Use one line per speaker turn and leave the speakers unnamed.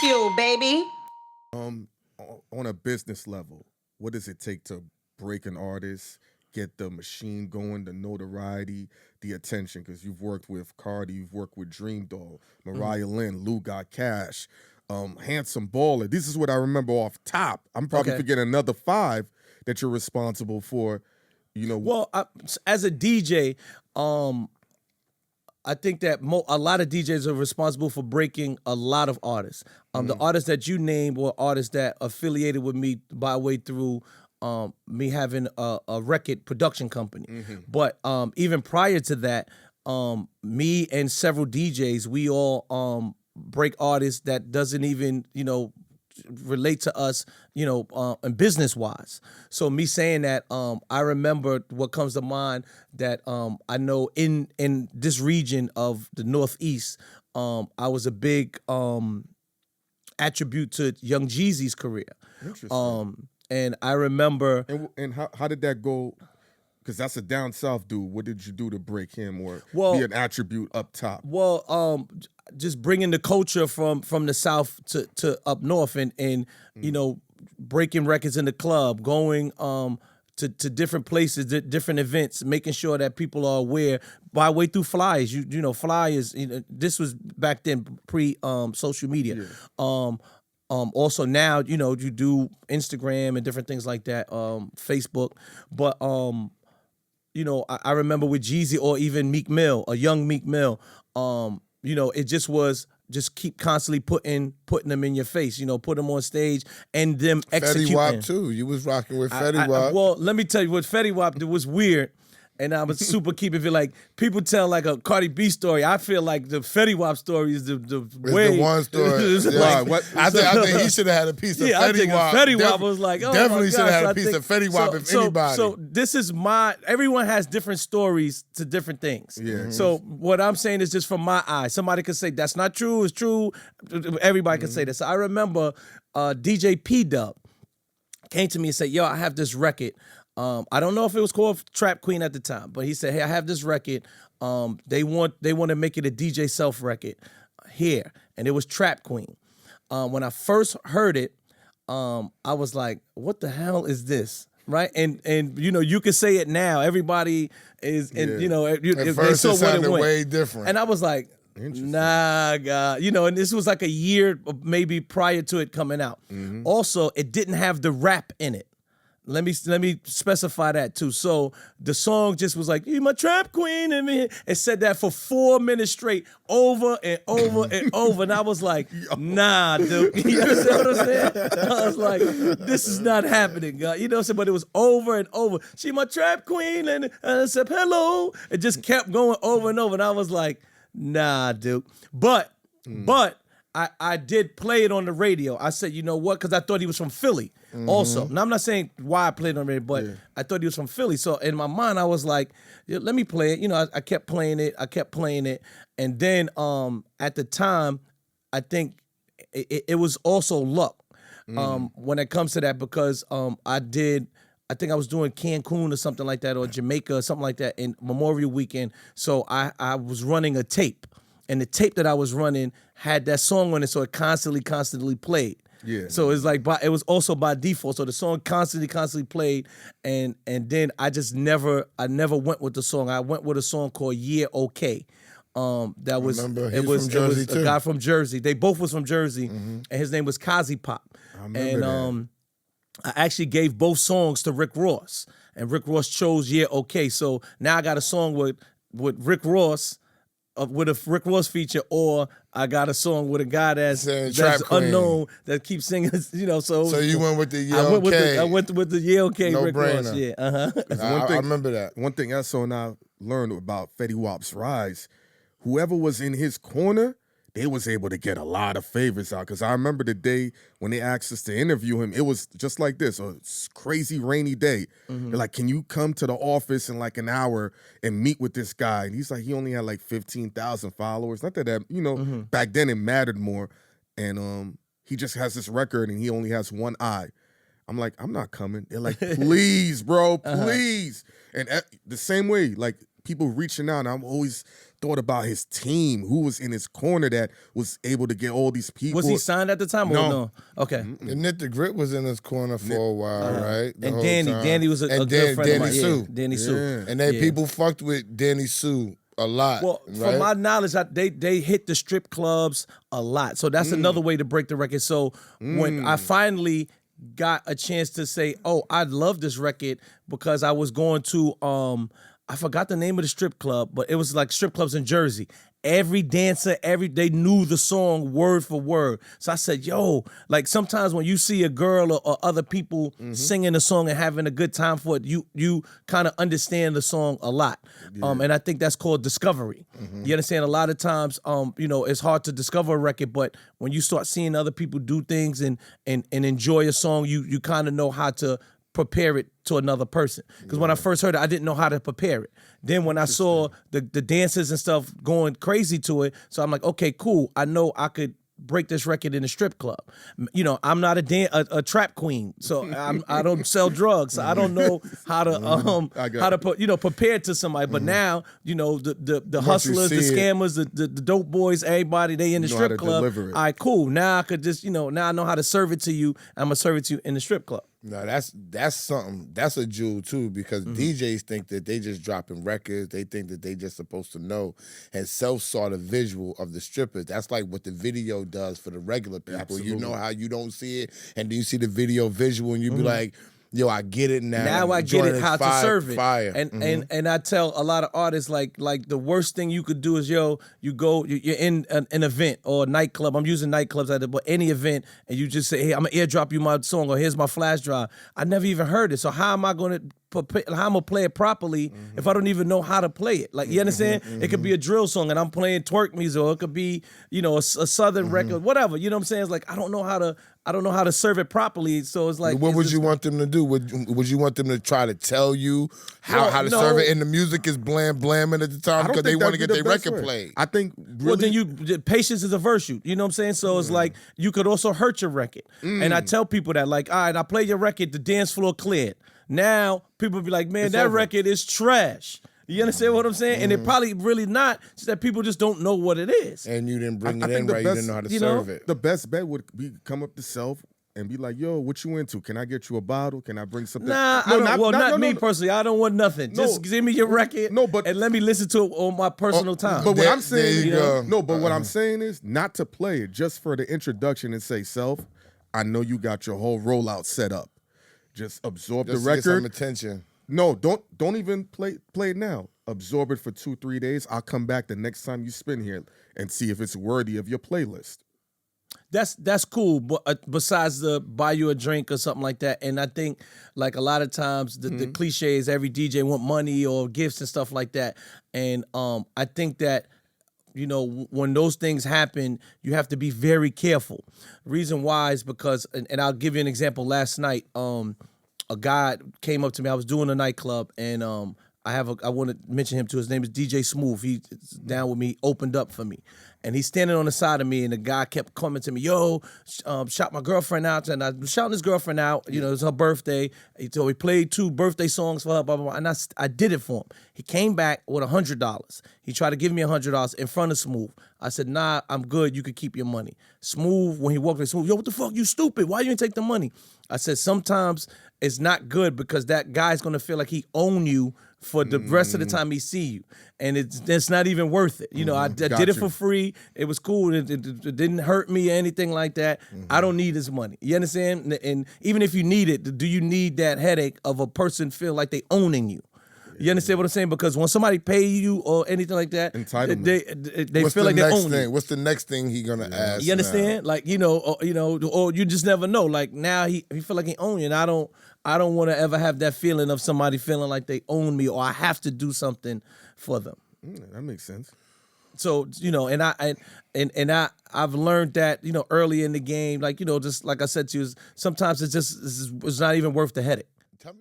Bagfuel, baby.
Um, on a business level, what does it take to break an artist, get the machine going, the notoriety, the attention? Because you've worked with Cardi, you've worked with Dream Doll, Mariah Lynn, Lou Got Cash, Handsome Baller. This is what I remember off top. I'm probably forgetting another five that you're responsible for. You know,
Well, as a DJ, I think that a lot of DJs are responsible for breaking a lot of artists. The artists that you named were artists that affiliated with me by way through me having a record production company. But even prior to that, me and several DJs, we all break artists that doesn't even, relate to us, and business wise. So me saying that, I remember what comes to mind that I know in this region of the Northeast, I was a big attribute to Young Jeezy's career.
interesting.
And I remember
And how did that go? Because that's a down south dude. What did you do to break him or
Well-
be an attribute up top?
Well, just bringing the culture from the South to up north and breaking records in the club, going to different places, different events, making sure that people are aware by way through flyers. Flyers. This was back then pre social media. Also now, you do Instagram and different things like that, Facebook. But I remember with Jeezy or even Meek Mill, a young Meek Mill, it just was just keep constantly putting them in your face, put them on stage and them executing.
Fetty Wap too. You was rocking with Fetty Wap.
Well, let me tell you what Fetty Wap did was weird. And I was super keep it like people tell like a Cardi B story. I feel like the Fetty Wap story is the way
the one story.
It's
Yeah.
like-
I think he should have had a piece of
Yeah, I
Fetty
think
Wap.
Fetty Wap was like, oh
definitely
my
should have
gosh,
had
I
a piece
think-
of Fetty Wap if anybody.
So this is everyone has different stories to different things.
Yeah.
So what I'm saying is just from my eye. Somebody could say that's not true, it's true. Everybody can say that. So I remember DJ P-Dub came to me and said, yo, I have this record. I don't know if it was called Trap Queen at the time, but he said, hey, I have this record. They want to make it a DJ self record here. And it was Trap Queen. When I first heard it, I was like, what the hell is this? Right? And you can say it now. Everybody is, and
At
they
first
saw
it
what
sounded
it went.
way different.
And I was like, nah, God. And this was like a year maybe prior to it coming out. Also, it didn't have the rap in it. Let me specify that too. So the song just was like, "You my trap queen," and it said that for 4 minutes straight, over and over and over. And I was like, "Nah, dude." You know what I'm saying? I was like, "This is not happening, God." You know what I'm saying? But it was over and over. She my trap queen, and I said hello. It just kept going over and over, and I was like, "Nah, dude." But I did play it on the radio. I said, you know what? Because I thought he was from Philly also. Now, I'm not saying why I played on the radio, but I thought he was from Philly. So in my mind, I was like, yeah, let me play it. I kept playing it. And then at the time, I think it was also luck when it comes to that because I think I was doing Cancun or something like that or Jamaica or something like that in Memorial Weekend. So I was running a tape. And the tape that I was running had that song on it, so it constantly played.
Yeah.
So it's like it was also by default. So the song constantly played, and then I never went with the song. I went with a song called Yeah Okay. That was
remember,
it
he's
was
from Jersey,
a
too.
guy from Jersey. They both was from Jersey, and his name was Kazi Pop.
I remember
And I actually gave both songs to Rick Ross, and Rick Ross chose Yeah Okay. So now I got a song with Rick Ross. With a Rick Ross feature, or I got a song with a guy that's
Trap Queen.
unknown that keeps singing,
So you went with the Yeah
I went
Okay.
with the Yeah Okay
No
Rick
brainer.
Ross, yeah,
I remember that.
One thing Esso and I learned about Fetty Wap's rise, whoever was in his corner, they was able to get a lot of favors out. Because I remember the day when they asked us to interview him, it was just like this, a crazy rainy day. They're like, can you come to the office in like an hour and meet with this guy? And he's like, he only had like 15,000 followers. Not that, back then it mattered more. And he just has this record and he only has one eye. I'm like, I'm not coming. They're like, please, bro, please. And the same way, like, people reaching out. And I've always thought about his team, who was in his corner that was able to get all these people.
Was he signed at the time?
No.
Or no? Okay.
And Nick the Grit was in his corner for a while, right? The
And
whole
Danny.
time.
Danny was a
And
good friend of mine.
Danny Sue.
Yeah, Danny Sue.
And then people fucked with Danny Sue a lot.
Well,
right?
from my knowledge, they hit the strip clubs a lot. So that's another way to break the record. So when I finally got a chance to say, oh, I love this record because I was going to, I forgot the name of the strip club, but it was like strip clubs in Jersey. Every dancer, they knew the song word for word. So I said, yo, like sometimes when you see a girl or other people singing a song and having a good time for it, you kind of understand the song a lot. Yeah. And I think that's called discovery. You understand? A lot of times, it's hard to discover a record, but when you start seeing other people do things and enjoy a song, you kind of know how to prepare it to another person. Because when I first heard it, I didn't know how to prepare it. Then when I saw the dancers and stuff going crazy to it, so I'm like, okay, cool. I know I could break this record in a strip club. I'm not a trap queen, so I don't sell drugs. So I don't know how to prepare to somebody. But now, the hustlers, the scammers, the dope boys, everybody, they in the strip club. All right, cool. Now I could just, now I know how to serve it to you. I'm gonna serve it to you in the strip club.
No, that's something. That's a jewel too, because DJs think that they just dropping records. They think that they just supposed to know and self-saw the visual of the strippers. That's like what the video does for the regular people. Absolutely. You know how you don't see it, and then you see the video visual, and you be like, yo, I get it now.
Now I get it how to serve it.
Fire.
And I tell a lot of artists like the worst thing you could do is you're in an event or a nightclub. I'm using nightclubs but any event, and you just say, hey, I'm gonna airdrop you my song, or here's my flash drive. I never even heard it. So how am I gonna play it properly if I don't even know how to play it? Like, you understand? It could be a drill song and I'm playing twerk music, or it could be, a southern record, whatever. You know what I'm saying? It's like I don't know how to serve it properly. So it's like,
what would you want them to do? Would you want them to try to tell you how to serve it? And the music is blamming at the time because they want to get their record played.
I think really,
well, then patience is a virtue. You know what I'm saying? So it's like you could also hurt your record. And I tell people that, like, all right, I play your record, the dance floor cleared. Now people be like, man, that record is trash. You understand what I'm saying? And it probably really not. It's that people just don't know what it is.
And you didn't bring it in right. You didn't know how to serve it.
The best bet would be come up to self and be like, yo, what you into? Can I get you a bottle? Can I bring something?
Nah, not me personally. I don't want nothing. Just give me your record and let me listen to it on my personal time.
But what I'm saying, what I'm saying is not to play it, just for the introduction and say, self, I know you got your whole rollout set up. Just absorb the record.
Get some attention.
No, don't even play it now. Absorb it for 2-3 days. I'll come back the next time you spin here and see if it's worthy of your playlist.
That's cool, but besides the buy you a drink or something like that. And I think, like, a lot of times the cliche is every DJ want money or gifts and stuff like that. And I think that, when those things happen, you have to be very careful. Reason why is because, and I'll give you an example. Last night, a guy came up to me. I was doing a nightclub, and I want to mention him too. His name is DJ Smooth. He's down with me, opened up for me. And he's standing on the side of me, and the guy kept coming to me, yo, shout my girlfriend out. And I was shouting his girlfriend out. It was her birthday. So he played 2 birthday songs for her, blah, blah, blah. And I did it for him. He came back with $100. He tried to give me $100 in front of Smooth. I said, nah, I'm good. You could keep your money. Smooth, when he walked in, Smooth, yo, what the fuck? You stupid. Why you didn't take the money? I said, sometimes it's not good because that guy's going to feel like he own you for the rest of the time he see you. And it's not even worth it. I did it for free. It was cool. It didn't hurt me or anything like that. I don't need his money. You understand? And even if you need it, do you need that headache of a person feel like they owning you? You understand what I'm saying? Because when somebody pay you or anything like that, they feel like they own you.
What's the next thing he gonna ask?
You understand? Now? Like, or you just never know. Like, now he feel like he own you, and I don't want to ever have that feeling of somebody feeling like they own me or I have to do something for them.
That makes sense.
So, I've learned that, early in the game, like, just like I said to you, sometimes it's not even worth the headache.
Tell me.